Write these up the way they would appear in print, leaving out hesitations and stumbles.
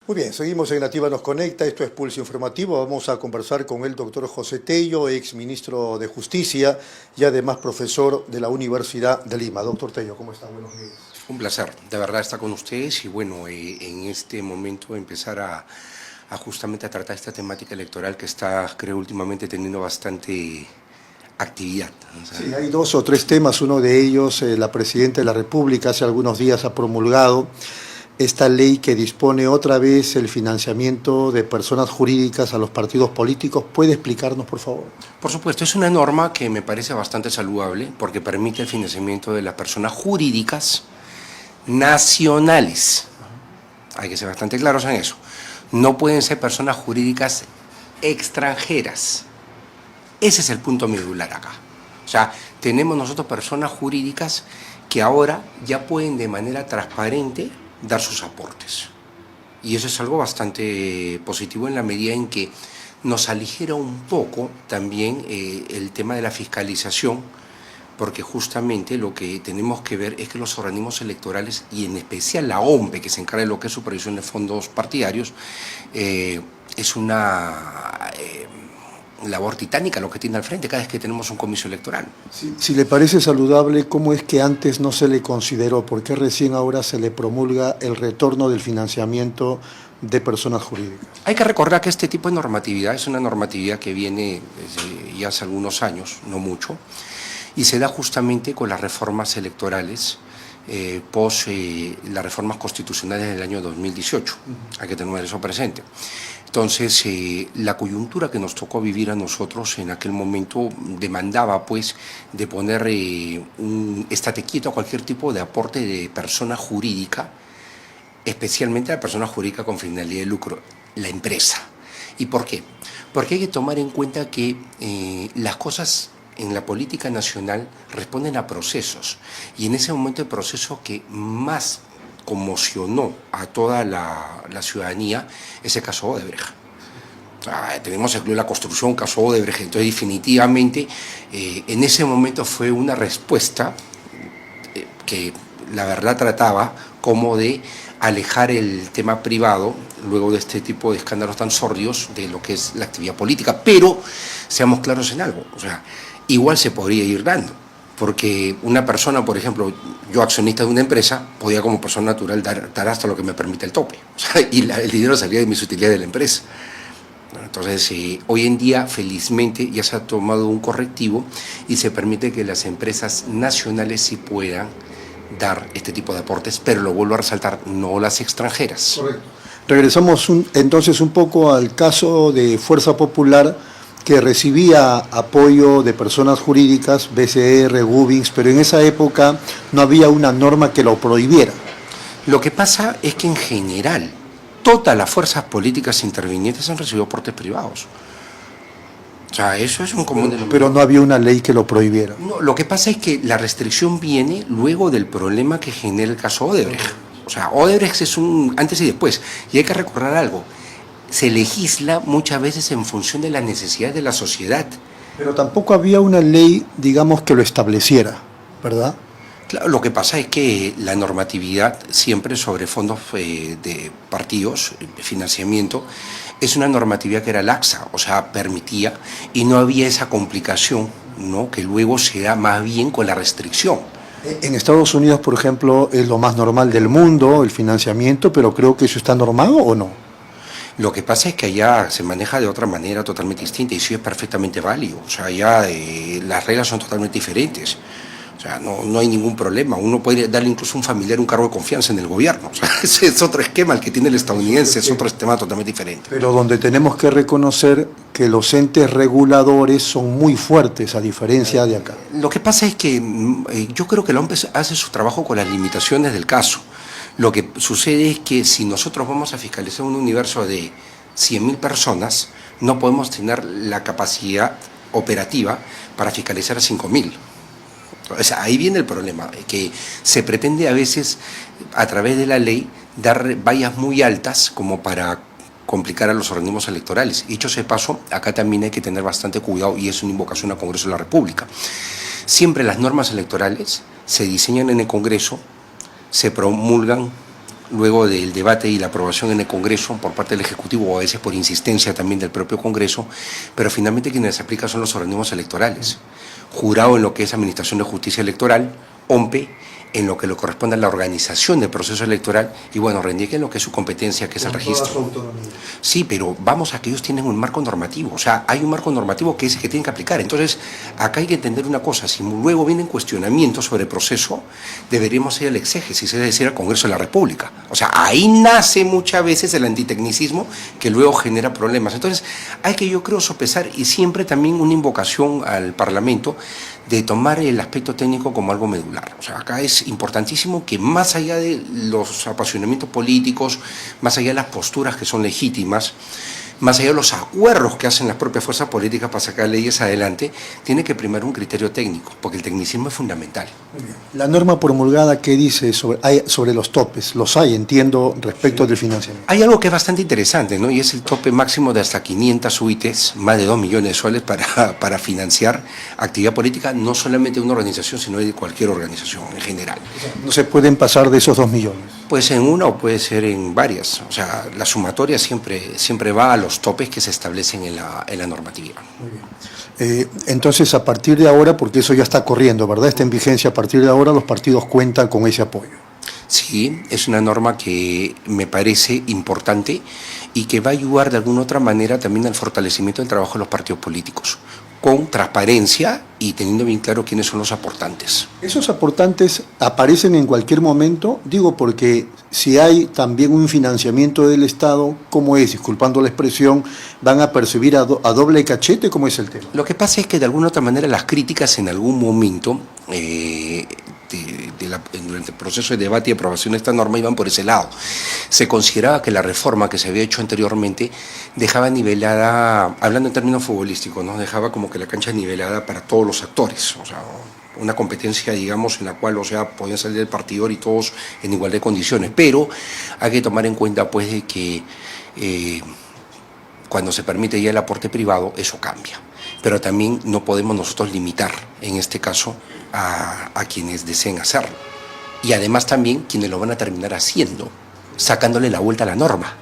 Muy bien, seguimos en Nativa Nos Conecta, esto es Pulso Informativo, vamos a conversar con el doctor José Tello, ex ministro de Justicia y además profesor de la Universidad de Lima. Doctor Tello, ¿cómo está? Buenos días. Un placer, de verdad, estar con ustedes y bueno, en este momento empezar a justamente a tratar esta temática electoral que está, creo, últimamente teniendo bastante actividad. O sea, sí, hay dos o tres temas, uno de ellos, la Presidenta de la República hace algunos días ha promulgado esta ley que dispone otra vez el financiamiento de personas jurídicas a los partidos políticos. ¿Puede explicarnos, por favor? Por supuesto, es una norma que me parece bastante saludable porque permite el financiamiento de las personas jurídicas nacionales. Hay que ser bastante claros en eso. No pueden ser personas jurídicas extranjeras. Ese es el punto medular acá. O sea, tenemos nosotros personas jurídicas que ahora ya pueden de manera transparente dar sus aportes. Y eso es algo bastante positivo en la medida en que nos aligera un poco también el tema de la fiscalización, porque justamente lo que tenemos que ver es que los organismos electorales, y en especial la OMPE, que se encarga de lo que es supervisión de fondos partidarios, es una labor titánica lo que tiene al frente cada vez que tenemos un comicio electoral. Si le parece saludable, ¿cómo es que antes no se le consideró? ¿Por qué recién ahora se le promulga el retorno del financiamiento de personas jurídicas? Hay que recordar que este tipo de normatividad es una normatividad que viene desde ya hace algunos años, no mucho, y se da justamente con las reformas electorales post las reformas constitucionales del año 2018. Hay que tener eso presente. Entonces, la coyuntura que nos tocó vivir a nosotros en aquel momento demandaba, pues, de poner estate quieto a cualquier tipo de aporte de persona jurídica, especialmente a la persona jurídica con finalidad de lucro, la empresa. ¿Y por qué? Porque hay que tomar en cuenta que las cosas en la política nacional responden a procesos, y en ese momento el proceso que más conmocionó a toda la ciudadanía es el caso Odebrecht. Tenemos incluido la construcción, caso Odebrecht, entonces definitivamente en ese momento fue una respuesta que la verdad trataba como de alejar el tema privado, luego de este tipo de escándalos tan sordios, de lo que es la actividad política. Pero seamos claros en algo, o sea, igual se podría ir dando, porque una persona, por ejemplo, yo accionista de una empresa, podía como persona natural dar hasta lo que me permite el tope, o sea, y el dinero salía de mis utilidades de la empresa. Entonces, hoy en día, felizmente, ya se ha tomado un correctivo y se permite que las empresas nacionales sí puedan dar este tipo de aportes, pero lo vuelvo a resaltar, no las extranjeras. Correcto. Regresamos entonces un poco al caso de Fuerza Popular, que recibía apoyo de personas jurídicas, BCR, Gubins, pero en esa época no había una norma que lo prohibiera. Lo que pasa es que en general todas las fuerzas políticas intervinientes han recibido aportes privados. O sea, eso es un común. Pero no había una ley que lo prohibiera. No, lo que pasa es que la restricción viene luego del problema que genera el caso Odebrecht. O sea, Odebrecht es un antes y después. Y hay que recordar algo. Se legisla muchas veces en función de las necesidades de la sociedad. Pero tampoco había una ley, digamos, que lo estableciera, ¿verdad? Claro, lo que pasa es que la normatividad siempre sobre fondos de partidos, financiamiento, es una normatividad que era laxa, o sea, permitía, y no había esa complicación, ¿no?, que luego se da más bien con la restricción. En Estados Unidos, por ejemplo, es lo más normal del mundo, el financiamiento, pero creo que eso está normado, ¿o no? Lo que pasa es que allá se maneja de otra manera totalmente distinta y sí es perfectamente válido. O sea, allá las reglas son totalmente diferentes. O sea, no hay ningún problema. Uno puede darle incluso a un familiar un cargo de confianza en el gobierno. O sea, ese es otro esquema el que tiene el estadounidense, es otro esquema totalmente diferente. Pero donde tenemos que reconocer que los entes reguladores son muy fuertes, a diferencia de acá. Lo que pasa es que yo creo que la OMP hace su trabajo con las limitaciones del caso. Lo que sucede es que si nosotros vamos a fiscalizar un universo de 100.000 personas, no podemos tener la capacidad operativa para fiscalizar a 5.000. O sea, ahí viene el problema, que se pretende a veces, a través de la ley, dar vallas muy altas como para complicar a los organismos electorales. Dicho sea de paso, acá también hay que tener bastante cuidado y es una invocación al Congreso de la República. Siempre las normas electorales se diseñan en el Congreso, se promulgan luego del debate y la aprobación en el Congreso por parte del Ejecutivo, o a veces por insistencia también del propio Congreso, pero finalmente quienes se aplican son los organismos electorales. Jurado en lo que es Administración de Justicia Electoral, OMPE, en lo que le corresponde a la organización del proceso electoral, y bueno, RENDIEC en lo que es su competencia, que es el registro. Sí, pero vamos a que ellos tienen un marco normativo, o sea, hay un marco normativo que es el que tienen que aplicar. Entonces, acá hay que entender una cosa: si luego vienen cuestionamientos sobre el proceso, deberíamos ir al exégesis, es decir, al Congreso de la República. O sea, ahí nace muchas veces el antitecnicismo que luego genera problemas. Entonces, hay que, yo creo, sopesar, y siempre también una invocación al Parlamento de tomar el aspecto técnico como algo medular. O sea, acá es importantísimo que, más allá de los apasionamientos políticos, más allá de las posturas que son legítimas, más allá de los acuerdos que hacen las propias fuerzas políticas para sacar leyes adelante, tiene que primar un criterio técnico, porque el tecnicismo es fundamental. La norma promulgada, ¿qué dice sobre los topes? Los hay, entiendo, respecto del financiamiento. Hay algo que es bastante interesante, ¿no? Y es el tope máximo de hasta 500 UITs, más de 2 millones de soles para financiar actividad política, no solamente de una organización, sino de cualquier organización en general. No se pueden pasar de esos 2 millones. Puede ser en una o puede ser en varias. O sea, la sumatoria siempre va a los topes que se establecen en la normatividad. Muy bien. Entonces, a partir de ahora, porque eso ya está corriendo, ¿verdad? Está en vigencia, a partir de ahora los partidos cuentan con ese apoyo. Sí, es una norma que me parece importante y que va a ayudar de alguna otra manera también al fortalecimiento del trabajo de los partidos políticos, con transparencia y teniendo bien claro quiénes son los aportantes. ¿Esos aportantes aparecen en cualquier momento? Digo, porque si hay también un financiamiento del Estado, ¿cómo es? Disculpando la expresión, ¿van a percibir a doble cachete? ¿Cómo es el tema? Lo que pasa es que de alguna otra manera las críticas en algún momento durante el proceso de debate y aprobación de esta norma iban por ese lado. Se consideraba que la reforma que se había hecho anteriormente dejaba nivelada, hablando en términos futbolísticos, ¿no? Dejaba como que la cancha nivelada para todos los actores, o sea, una competencia, digamos, en la cual, o sea, podían salir del partidor y todos en igualdad de condiciones, pero hay que tomar en cuenta, pues, de que cuando se permite ya el aporte privado, eso cambia. Pero también no podemos nosotros limitar, en este caso, a quienes deseen hacerlo. Y además también quienes lo van a terminar haciendo, sacándole la vuelta a la norma.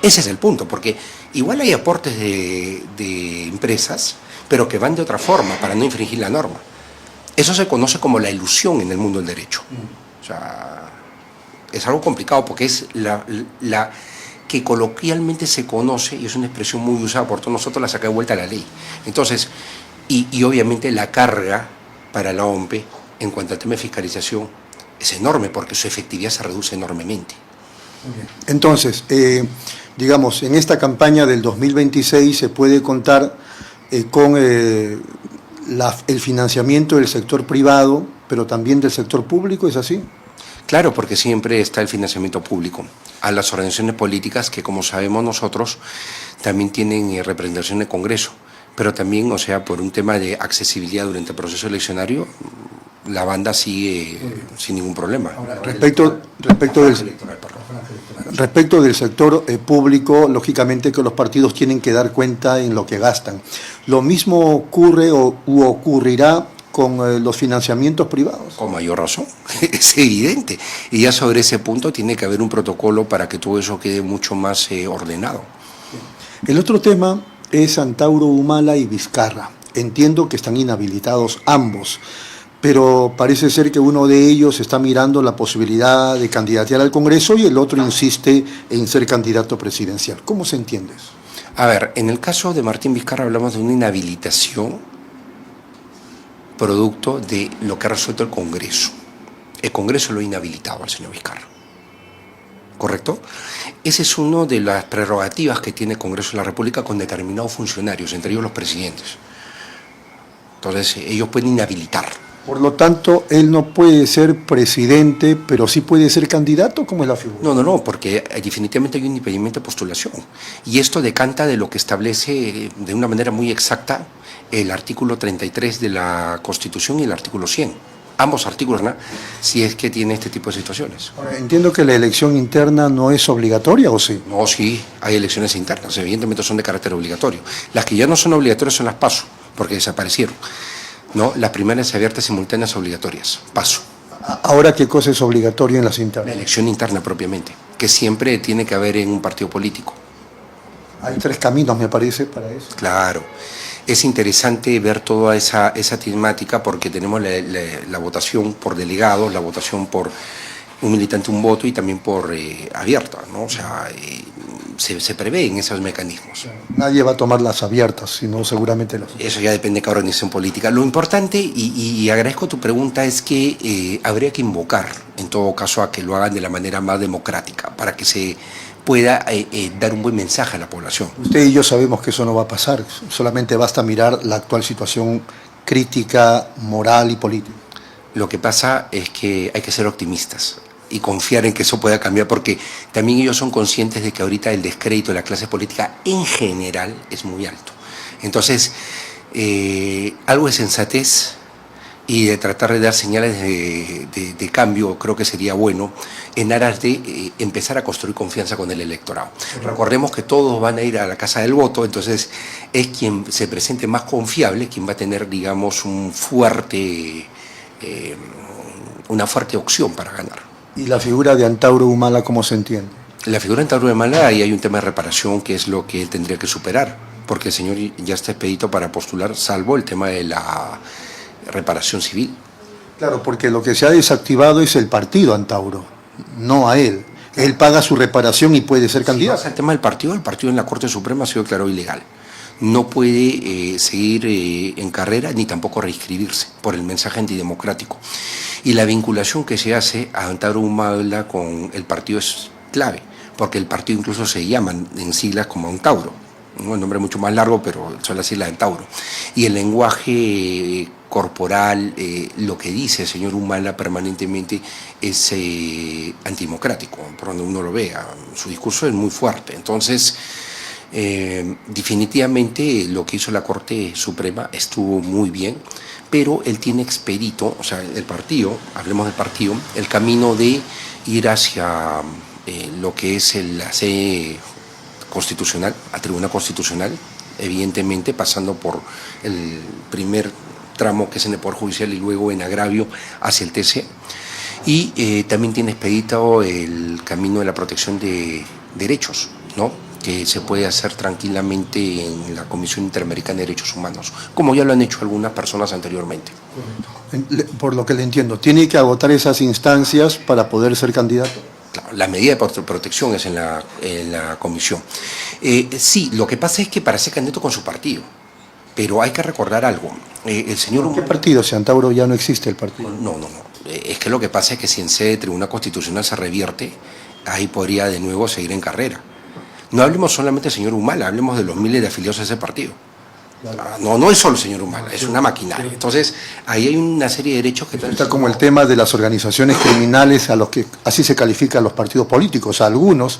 Ese es el punto, porque igual hay aportes de empresas, pero que van de otra forma para no infringir la norma. Eso se conoce como la ilusión en el mundo del derecho. O sea, es algo complicado porque es la que coloquialmente se conoce, y es una expresión muy usada por todos nosotros, la saca de vuelta a la ley. Entonces, y obviamente la carga para la OMPE en cuanto al tema de fiscalización es enorme, porque su efectividad se reduce enormemente. Entonces, digamos, en esta campaña del 2026 se puede contar con el financiamiento del sector privado, pero también del sector público, ¿es así? Claro, porque siempre está el financiamiento público a las organizaciones políticas que, como sabemos nosotros, también tienen representación en el Congreso, pero también, o sea, por un tema de accesibilidad durante el proceso eleccionario, la banda sigue sin ningún problema. Ahora, respecto del sector público, lógicamente que los partidos tienen que dar cuenta en lo que gastan. ¿Lo mismo ocurre u ocurrirá con los financiamientos privados? Con mayor razón, es evidente. Y ya sobre ese punto tiene que haber un protocolo para que todo eso quede mucho más ordenado. El otro tema es Antauro Humala y Vizcarra. Entiendo que están inhabilitados ambos, pero parece ser que uno de ellos está mirando la posibilidad de candidatear al Congreso y el otro insiste en ser candidato presidencial. ¿Cómo se entiende eso? A ver, en el caso de Martín Vizcarra hablamos de una inhabilitación producto de lo que ha resuelto el Congreso. El Congreso lo ha inhabilitado al señor Vizcarra. ¿Correcto? Esa es una de las prerrogativas que tiene el Congreso de la República con determinados funcionarios, entre ellos los presidentes. Entonces, ellos pueden inhabilitar. Por lo tanto, él no puede ser presidente, pero sí puede ser candidato. ¿Cómo es la figura? No, porque definitivamente hay un impedimento de postulación. Y esto decanta de lo que establece de una manera muy exacta el artículo 33 de la Constitución y el artículo 100. Ambos artículos, ¿no? Si es que tiene este tipo de situaciones. Ahora, entiendo que la elección interna no es obligatoria, ¿o sí? No, sí, hay elecciones internas, evidentemente son de carácter obligatorio. Las que ya no son obligatorias son las PASO, porque desaparecieron, ¿no? Las primarias abiertas simultáneas obligatorias, PASO. Ahora, ¿qué cosa es obligatorio en las La internas? elección interna propiamente, que siempre tiene que haber en un partido político. Hay 3 caminos, me parece, para eso. Claro. Es interesante ver toda esa temática porque tenemos la votación por delegados, la votación por un militante, un voto y también por abierta, ¿no? O sea, se prevén esos mecanismos. Nadie va a tomar las abiertas, sino seguramente las... Eso ya depende de cada organización política. Lo importante, y agradezco tu pregunta, es que habría que invocar, en todo caso, a que lo hagan de la manera más democrática, para que se pueda dar un buen mensaje a la población. Usted y yo sabemos que eso no va a pasar, solamente basta mirar la actual situación crítica, moral y política. Lo que pasa es que hay que ser optimistas y confiar en que eso pueda cambiar, porque también ellos son conscientes de que ahorita el descrédito de la clase política en general es muy alto. Entonces, algo de sensatez y de tratar de dar señales de cambio creo que sería bueno en aras de empezar a construir confianza con el electorado. Recordemos que todos van a ir a la casa del voto, entonces es quien se presente más confiable, quien va a tener, digamos, una fuerte opción para ganar. ¿Y la figura de Antauro Humala cómo se entiende? La figura de Antauro Humala, ahí hay un tema de reparación que es lo que él tendría que superar, porque el señor ya está expedito para postular, salvo el tema de la reparación civil. Claro, porque lo que se ha desactivado es el partido Antauro, no a él. Él paga su reparación y puede ser candidato. Si vas al tema del partido en la Corte Suprema ha sido declarado ilegal. No puede seguir en carrera ni tampoco reinscribirse por el mensaje antidemocrático. Y la vinculación que se hace a Antauro Humala con el partido es clave, porque el partido incluso se llama en siglas como Antauro, ¿no? El nombre es mucho más largo, pero son las siglas de Antauro. Y el lenguaje corporal, lo que dice el señor Humala permanentemente es antidemocrático, por donde uno lo vea. Su discurso es muy fuerte. Entonces, definitivamente lo que hizo la Corte Suprema estuvo muy bien, pero él tiene expedito, o sea, el partido, hablemos del partido, el camino de ir hacia lo que es la sede constitucional, a tribuna constitucional, evidentemente pasando por el primer tramo que es en el Poder Judicial y luego en agravio hacia el TC. Y también tiene expedito el camino de la protección de derechos, ¿no?, que se puede hacer tranquilamente en la Comisión Interamericana de Derechos Humanos, como ya lo han hecho algunas personas anteriormente. Por lo que le entiendo, ¿tiene que agotar esas instancias para poder ser candidato? Claro, la medida de protección es en la comisión. Sí, lo que pasa es que para ser candidato con su partido, pero hay que recordar algo. El señor... ¿Qué partido? Si Antauro ya no existe el partido. No. Es que lo que pasa es que si en sede de Tribunal Constitucional se revierte, ahí podría de nuevo seguir en carrera. No hablemos solamente del señor Humala, hablemos de los miles de afiliados a ese partido. Claro. No es solo el señor Humala, es una maquinaria. Entonces, ahí hay una serie de derechos que... Está como el tema de las organizaciones criminales, a los que así se califican los partidos políticos, a algunos,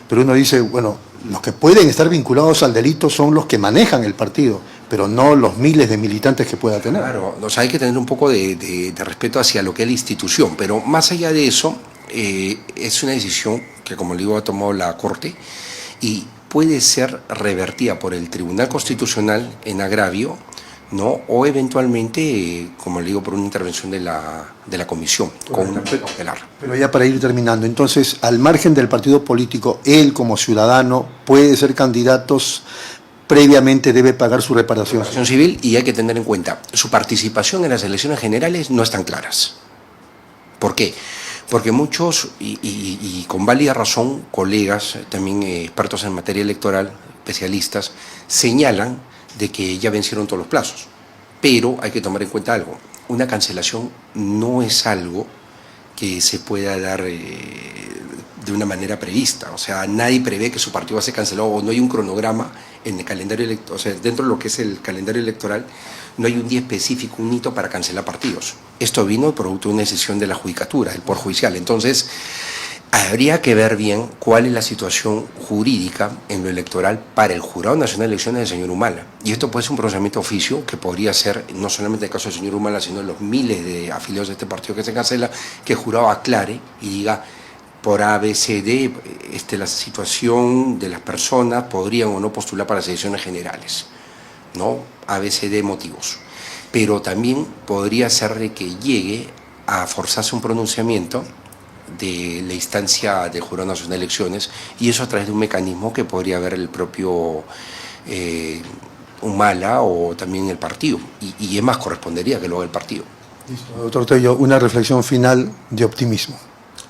pero uno dice, bueno, los que pueden estar vinculados al delito son los que manejan el partido, pero no los miles de militantes que pueda tener. Claro, o sea, hay que tener un poco de respeto hacia lo que es la institución, pero más allá de eso, es una decisión que, como le digo, ha tomado la Corte, y puede ser revertida por el Tribunal Constitucional en agravio, ¿no?, o eventualmente, como le digo, por una intervención de la Comisión, con una cautelar. Pero ya para ir terminando, entonces, al margen del partido político, él como ciudadano puede ser candidato, previamente debe pagar su reparación Civil, y hay que tener en cuenta, su participación en las elecciones generales no están claras. ¿Por qué? Porque muchos, y con válida razón, colegas, también expertos en materia electoral, especialistas, señalan de que ya vencieron todos los plazos. Pero hay que tomar en cuenta algo, una cancelación no es algo que se pueda dar de una manera prevista. O sea, nadie prevé que su partido va a ser cancelado, o no hay un cronograma en el calendario electoral, o sea, dentro de lo que es el calendario electoral, no hay un día específico, un hito para cancelar partidos. Esto vino producto de una decisión de la Judicatura, del Poder Judicial. Entonces, habría que ver bien cuál es la situación jurídica en lo electoral para el Jurado Nacional de Elecciones del señor Humala. Y esto puede ser un procedimiento de oficio que podría ser, no solamente el caso del señor Humala, sino de los miles de afiliados de este partido que se cancela, que el jurado aclare y diga, por ABCD, la situación de las personas podrían o no postular para las elecciones generales, ¿no? ABCD motivos. Pero también podría ser de que llegue a forzarse un pronunciamiento de la instancia del Jurado Nacional de Elecciones, y eso a través de un mecanismo que podría ver el propio Humala o también el partido, y es más, correspondería que lo haga el partido. Listo. Doctor Tello, una reflexión final de optimismo.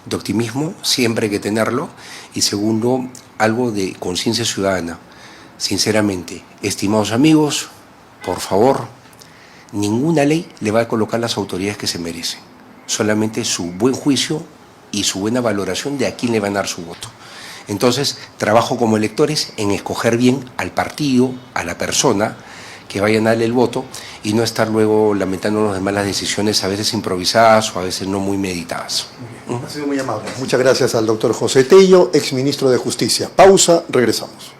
De optimismo siempre hay que tenerlo, y segundo, algo de conciencia ciudadana. Sinceramente, estimados amigos, por favor, ninguna ley le va a colocar las autoridades que se merecen, solamente su buen juicio y su buena valoración de a quién le van a dar su voto. Entonces, trabajo como electores en escoger bien al partido, a la persona que vayan a darle el voto, y no estar luego lamentándonos de malas decisiones, a veces improvisadas o a veces no muy meditadas. Ha sido muy amable. Muchas gracias al doctor José Tello, exministro de Justicia. Pausa, regresamos.